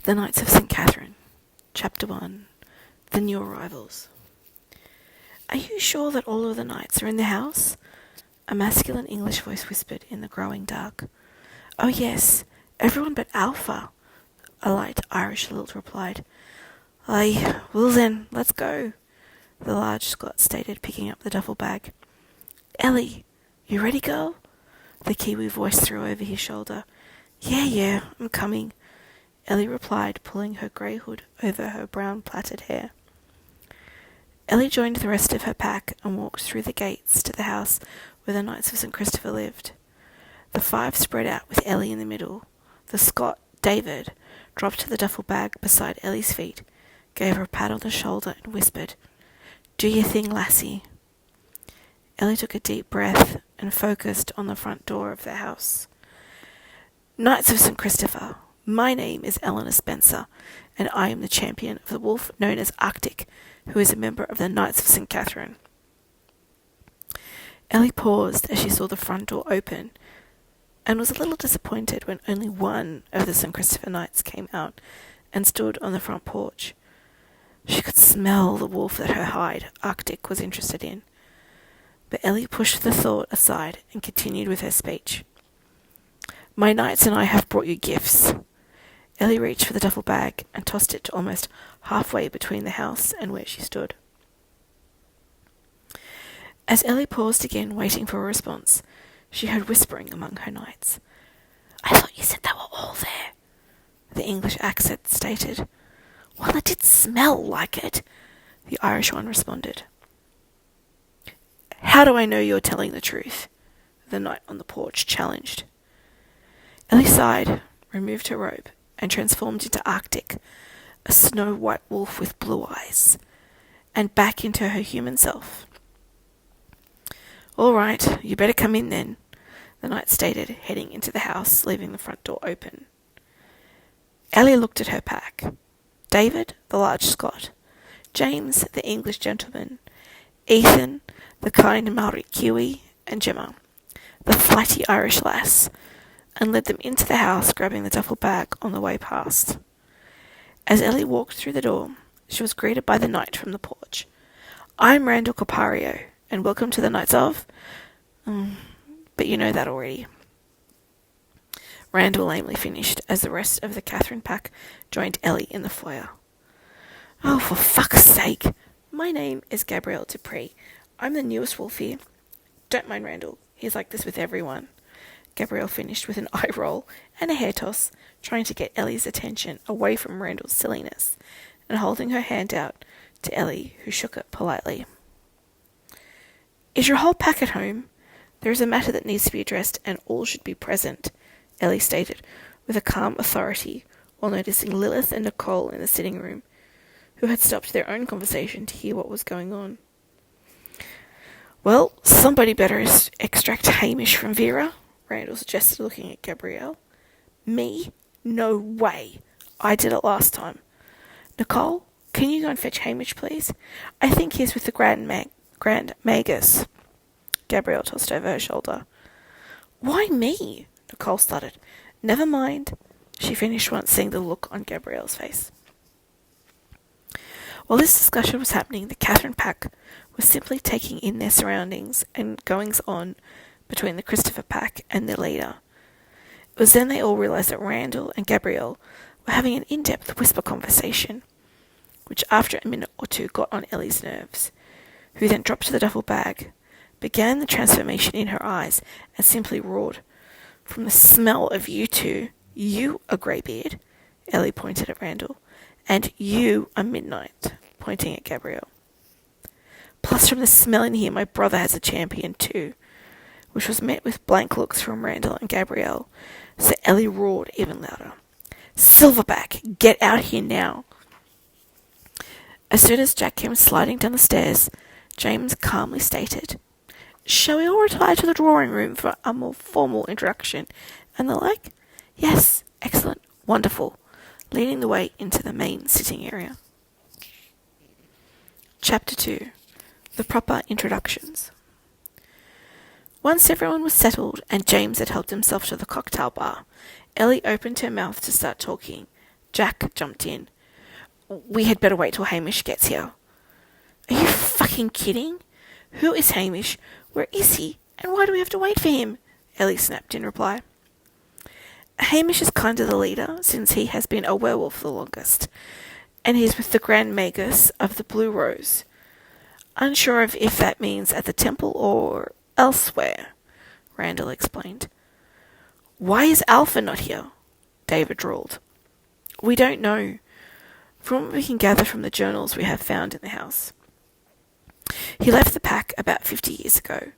The Knights of St. Catherine, Chapter 1, The New Arrivals. "Are you sure that all of the knights are in the house?" a masculine English voice whispered in the growing dark. "Oh yes, everyone but Alpha," a light Irish lilt replied. "Aye, well then, let's go," the large Scot stated, picking up the duffel bag. "Ellie, you ready, girl?" the Kiwi voice threw over his shoulder. Yeah, I'm coming," Ellie replied, pulling her grey hood over her brown plaited hair. Ellie joined the rest of her pack and walked through the gates to the house where the Knights of St. Christopher lived. The five spread out with Ellie in the middle. The Scot, David, dropped to the duffel bag beside Ellie's feet, gave her a pat on the shoulder and whispered, "Do your thing, lassie." Ellie took a deep breath and focused on the front door of the house. "Knights of St. Christopher, my name is Eleanor Spencer, and I am the champion of the wolf known as Arctic, who is a member of the Knights of St. Catherine." Ellie paused as she saw the front door open, and was a little disappointed when only one of the St. Christopher Knights came out and stood on the front porch. She could smell the wolf that her hide Arctic was interested in. But Ellie pushed the thought aside and continued with her speech. "My knights and I have brought you gifts." Ellie reached for the duffel bag and tossed it to almost halfway between the house and where she stood. As Ellie paused again, waiting for a response, she heard whispering among her knights. "I thought you said they were all there," the English accent stated. "Well, it did smell like it," the Irish one responded. "How do I know you're telling the truth?" the knight on the porch challenged. Ellie sighed, removed her robe, and transformed into Arctic, a snow-white wolf with blue eyes, and back into her human self. "All right, you better come in then," the knight stated, heading into the house, leaving the front door open. Ellie looked at her pack. David, the large Scot, James, the English gentleman, Ethan, the kind Maori Kiwi, and Gemma, the flighty Irish lass, and led them into the house, grabbing the duffel bag on the way past. As Ellie walked through the door, she was greeted by the knight from the porch. "I'm Randall Copario, and welcome to the Knights of..." But you know that already," Randall lamely finished as the rest of the Catherine pack joined Ellie in the foyer. "Oh, for fuck's sake! My name is Gabrielle Dupree. I'm the newest wolf here. Don't mind Randall, he's like this with everyone," Gabrielle finished with an eye roll and a hair toss, trying to get Ellie's attention away from Randall's silliness, and holding her hand out to Ellie, who shook it politely. "Is your whole pack at home? There is a matter that needs to be addressed, and all should be present," Ellie stated, with a calm authority, while noticing Lilith and Nicole in the sitting room, who had stopped their own conversation to hear what was going on. "Well, somebody better extract Hamish from Vera," Randall suggested, looking at Gabrielle. "Me? No way. I did it last time. Nicole, can you go and fetch Hamish, please? I think he's with the Grand Magus." Gabrielle tossed over her shoulder. "Why me?" Nicole stuttered. "Never mind," she finished once seeing the look on Gabrielle's face. While this discussion was happening, the Catherine pack was simply taking in their surroundings and goings-on between the Christopher pack and their leader. It was then they all realised that Randall and Gabrielle were having an in-depth whisper conversation, which after a minute or two got on Ellie's nerves, who then dropped to the duffel bag, began the transformation in her eyes, and simply roared, "From the smell of you two, you a greybeard," Ellie pointed at Randall, "and you a midnight," pointing at Gabrielle. "Plus from the smell in here, my brother has a champion too," which was met with blank looks from Randall and Gabrielle, so Ellie roared even louder. "Silverback, get out here now!" As soon as Jack came sliding down the stairs, James calmly stated, "Shall we all retire to the drawing room for a more formal introduction and the like?" "Yes, excellent, wonderful," leading the way into the main sitting area. Chapter 2. The Proper Introductions. Once everyone was settled and James had helped himself to the cocktail bar, Ellie opened her mouth to start talking, Jack jumped in. We had better wait till Hamish gets here. Are you fucking kidding? Who is Hamish? Where is he? And why do we have to wait for him? Ellie snapped in reply. Hamish is kind of the leader, since he has been a werewolf the longest, and he's with the Grand Magus of the Blue Rose. Unsure of if that means at the temple or elsewhere, Randall explained. Why is Alpha not here? David drawled. We don't know, from what we can gather from the journals we have found in the house. He left the pack about 50 years ago.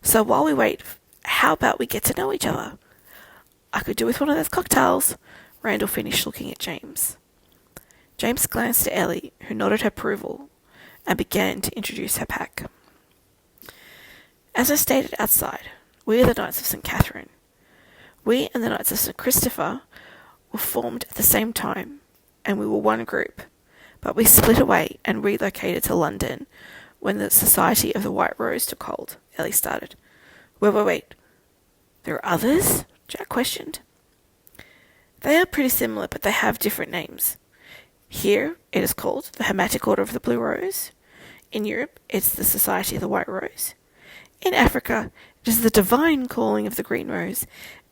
So while we wait, how about we get to know each other? I could do with one of those cocktails. Randall finished looking at James. James glanced at Ellie, who nodded her approval, and began to introduce her pack. As I stated outside, we are the Knights of St. Catherine. We and the Knights of St. Christopher were formed at the same time, and we were one group, but we split away and relocated to London when the Society of the White Rose took hold, Ellie started. Wait. There are others? Jack questioned. They are pretty similar, but they have different names. Here, it is called the Hermetic Order of the Blue Rose. In Europe, it's the Society of the White Rose. In Africa, it is the Divine Calling of the Green Rose.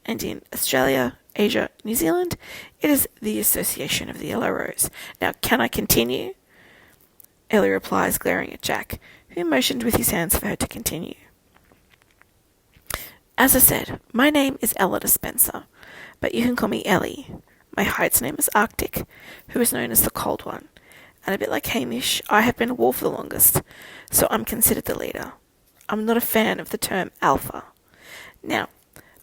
And in Australia, Asia, New Zealand, it is the Association of the Yellow Rose. Now, can I continue? Ellie replies, glaring at Jack, who motioned with his hands for her to continue. As I said, my name is Ella Spencer, but you can call me Ellie. My hide's name is Arctic, who is known as the Cold One, and a bit like Hamish, I have been a wolf the longest, so I'm considered the leader. I'm not a fan of the term alpha. Now,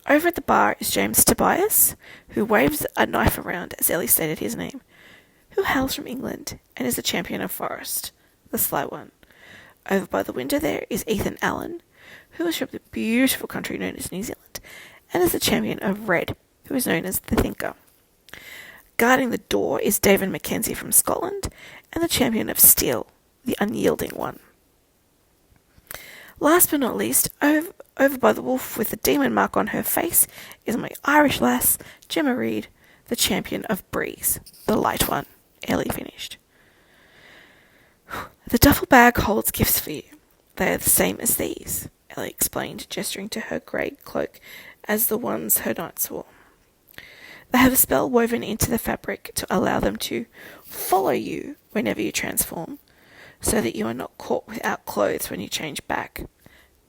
over at the bar is James Tobias, who waves a knife around as Ellie stated his name, who hails from England and is a champion of Forest, the Sly One. Over by the window there is Ethan Allen, who is from the beautiful country known as New Zealand, and is the champion of Red, who is known as the Thinker. Guarding the door is David Mackenzie from Scotland, and the champion of Steel, the Unyielding One. Last but not least, over by the wolf with the demon mark on her face is my Irish lass, Gemma Reed, the champion of Breeze, the Light One, Ellie finished. The duffel bag holds gifts for you. They are the same as these, Ellie explained, gesturing to her grey cloak as the ones her knights wore. They have a spell woven into the fabric to allow them to follow you whenever you transform, so that you are not caught without clothes when you change back.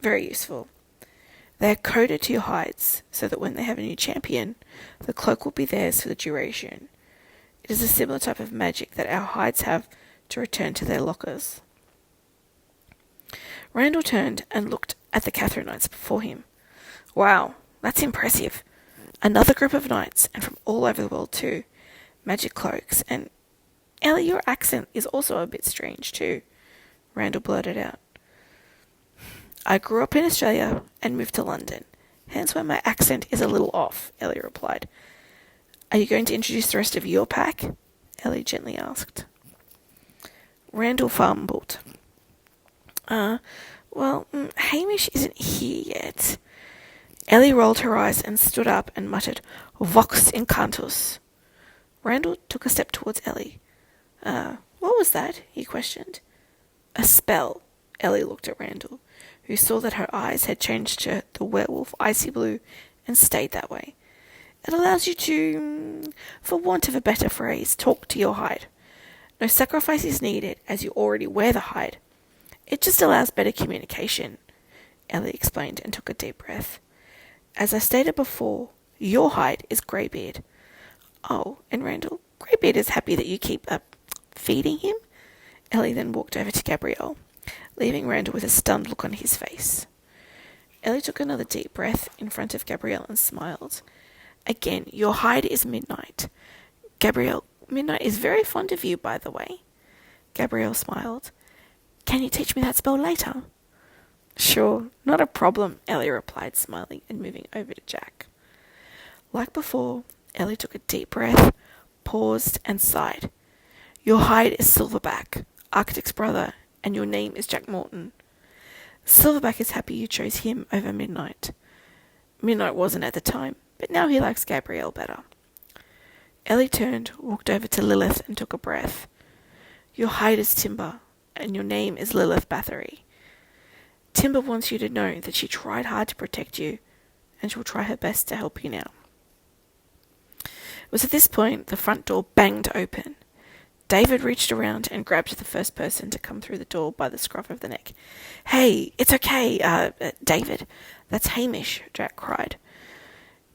Very useful. They are coded to your hides, so that when they have a new champion, the cloak will be theirs for the duration. It is a similar type of magic that our hides have to return to their lockers. Randall turned and looked at the Catherine Knights before him. Wow, that's impressive. Another group of knights, and from all over the world too. Magic cloaks, and Ellie, your accent is also a bit strange too, Randall blurted out. I grew up in Australia and moved to London, hence why my accent is a little off, Ellie replied. Are you going to introduce the rest of your pack? Ellie gently asked. Randall fumbled. Hamish isn't here yet. Ellie rolled her eyes and stood up and muttered, Vox Incantus. Randall took a step towards Ellie. What was that? He questioned. A spell. Ellie looked at Randall, who saw that her eyes had changed to the werewolf icy blue and stayed that way. It allows you to, for want of a better phrase, talk to your hide. No sacrifice is needed, as you already wear the hide. It just allows better communication, Ellie explained and took a deep breath. As I stated before, your hide is Greybeard. Oh, and Randall, Greybeard is happy that you keep feeding him? Ellie then walked over to Gabrielle, leaving Randall with a stunned look on his face. Ellie took another deep breath in front of Gabrielle and smiled. Again, your hide is Midnight. Gabrielle, Midnight is very fond of you, by the way. Gabrielle smiled. Can you teach me that spell later? Sure, not a problem, Ellie replied, smiling and moving over to Jack. Like before, Ellie took a deep breath, paused, and sighed. Your hide is Silverback, Arctic's brother, and your name is Jack Morton. Silverback is happy you chose him over Midnight. Midnight wasn't at the time, but now he likes Gabrielle better. Ellie turned, walked over to Lilith and took a breath. Your hide is Timber, and your name is Lilith Bathory. Timber wants you to know that she tried hard to protect you, and she will try her best to help you now. It was at this point the front door banged open. David reached around and grabbed the first person to come through the door by the scruff of the neck. Hey, it's okay, David. That's Hamish, Jack cried.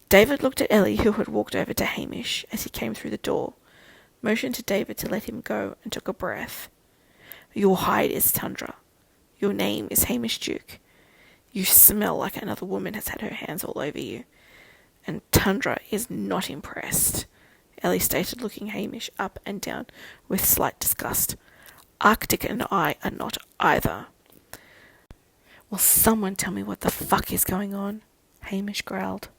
David looked at Ellie, who had walked over to Hamish as he came through the door, motioned to David to let him go, and took a breath. Your hide is Tundra. Your name is Hamish Duke. You smell like another woman has had her hands all over you. And Tundra is not impressed, Ellie stated, looking Hamish up and down with slight disgust. Arctic and I are not either. Will someone tell me what the fuck is going on? Hamish growled.